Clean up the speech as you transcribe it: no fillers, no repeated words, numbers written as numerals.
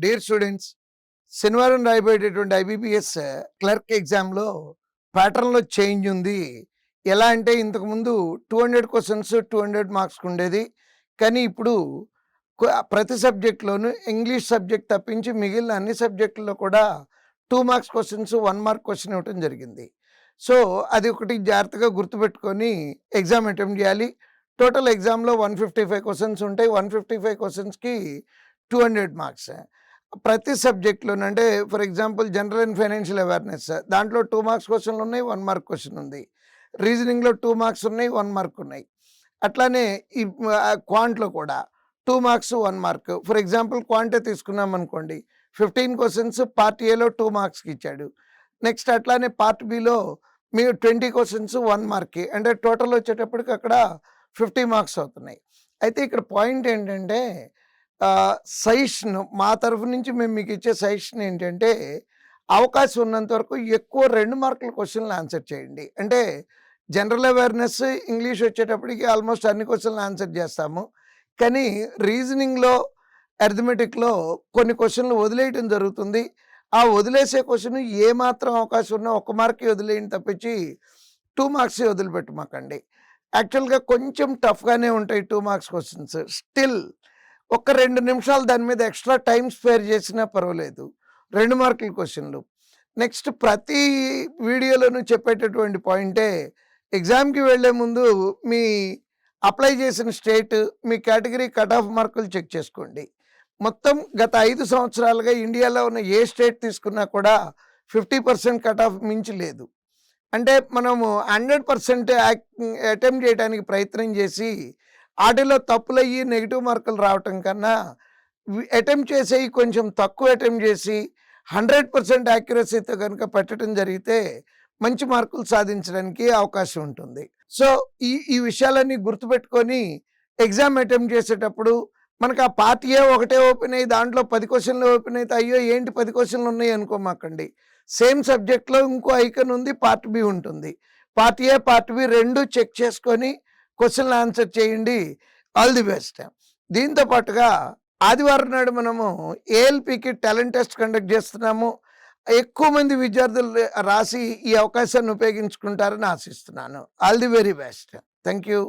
Dear students, శనివారం రాయబోయేటటువంటి IBPS clerk ఎగ్జామ్లో ప్యాటర్న్లో చేంజ్ ఉంది. ఎలా అంటే ఇంతకుముందు 200 క్వశ్చన్స్ 200 మార్క్స్కి ఉండేది. కానీ ఇప్పుడు ప్రతి సబ్జెక్ట్లోనూ ఇంగ్లీష్ సబ్జెక్ట్ తప్పించి మిగిలిన అన్ని సబ్జెక్టుల్లో కూడా 2 మార్క్స్ క్వశ్చన్స్ 1 మార్క్ క్వశ్చన్ ఇవ్వటం జరిగింది. సో అది ఒకటి జాగ్రత్తగా గుర్తుపెట్టుకొని ఎగ్జామ్ అటెంప్ట్ చేయాలి. టోటల్ ఎగ్జామ్లో 155 క్వశ్చన్స్ ఉంటాయి. 155 క్వశ్చన్స్కి 200 మార్క్స్. ప్రతి సబ్జెక్ట్లోనూ అంటే for example general and financial awareness దాంట్లో 2 మార్క్స్ క్వశ్చన్లు ఉన్నాయి, 1 మార్క్ క్వశ్చన్ ఉంది. రీజనింగ్లో 2 మార్క్స్ ఉన్నాయి, 1 మార్క్ ఉన్నాయి. అట్లానే ఈ క్వాంట్లో కూడా 2 మార్క్స్ 1 మార్క్. ఫర్ ఎగ్జాంపుల్ క్వాంటే తీసుకున్నాం అనుకోండి, 15 క్వశ్చన్స్ పార్ట్ ఏలో 2 మార్క్స్కి ఇచ్చాడు. నెక్స్ట్ అట్లానే పార్ట్ బిలో మీరు 20 క్వశ్చన్స్ 1 మార్క్కి, అంటే టోటల్ వచ్చేటప్పటికి అక్కడ 50 మార్క్స్ అవుతున్నాయి. అయితే ఇక్కడ పాయింట్ ఏంటంటే సజెషన్ మా తరఫు నుంచి మేము మీకు ఇచ్చే సజెషన్ ఏంటంటే అవకాశం ఉన్నంత వరకు ఎక్కువ 2 మార్కుల క్వశ్చన్లు ఆన్సర్ చేయండి. అంటే జనరల్ అవేర్నెస్ ఇంగ్లీష్ వచ్చేటప్పటికి ఆల్మోస్ట్ అన్ని క్వశ్చన్లు ఆన్సర్ చేస్తాము. కానీ రీజనింగ్లో అర్థమెటిక్లో కొన్ని క్వశ్చన్లు వదిలేయటం జరుగుతుంది. ఆ వదిలేసే క్వశ్చన్ ఏమాత్రం అవకాశం ఉన్నా 1 మార్కే వదిలేయండి తప్పించి 2 మార్క్స్ వదిలిపెట్టమాకండి. యాక్చువల్గా కొంచెం టఫ్గానే ఉంటాయి 2 మార్క్స్ క్వశ్చన్స్. స్టిల్ ఒక 2 నిమిషాలు దాని మీద ఎక్స్ట్రా టైం స్పేర్ చేసినా పర్వాలేదు. 2 మార్కుల క్వశ్చన్లు. నెక్స్ట్ ప్రతి వీడియోలోనూ చెప్పేటటువంటి పాయింటే ఎగ్జామ్కి వెళ్ళే ముందు మీ అప్లై చేసిన స్టేట్, మీ కేటగిరీ కట్ ఆఫ్ మార్కులు చెక్ చేసుకోండి. మొత్తం గత 5 సంవత్సరాలుగా ఇండియాలో ఉన్న ఏ స్టేట్ తీసుకున్నా కూడా 50% కట్ ఆఫ్ మించి లేదు. అంటే మనము 100% అటెంప్ట్ చేయడానికి ప్రయత్నం చేసి వాటిలో తప్పులయ్యి నెగిటివ్ మార్కులు రావటం కన్నా అటెంప్ట్ చేసేవి కొంచెం తక్కువ అటెంప్ట్ చేసి 100% యాక్యురసీతో కనుక పెట్టడం జరిగితే మంచి మార్కులు సాధించడానికి అవకాశం ఉంటుంది. సో ఈ విషయాలన్నీ గుర్తుపెట్టుకొని ఎగ్జామ్ అటెంప్ట్ చేసేటప్పుడు మనకు ఆ పార్ట్ ఏ ఒకటే ఓపెన్ అయ్యి దాంట్లో 10 క్వశ్చన్లు ఓపెన్ అయితే అయ్యో ఏంటి 10 క్వశ్చన్లు ఉన్నాయి అనుకోమాకండి. సేమ్ సబ్జెక్ట్లో ఇంకో ఐకన్ ఉంది, పార్ట్ బి ఉంటుంది. పార్ట్ ఏ పార్ట్ బి రెండు చెక్ చేసుకొని క్వశ్చన్లు ఆన్సర్ చేయండి. All the best. దీంతో పాటుగా ఆదివారం నాడు మనము ఏఎల్పికి టాలెంట్ టెస్ట్ కండక్ట్ చేస్తున్నాము. ఎక్కువ మంది విద్యార్థులు రాసి ఈ అవకాశాన్ని ఉపయోగించుకుంటారని ఆశిస్తున్నాను. All the very best. Thank you.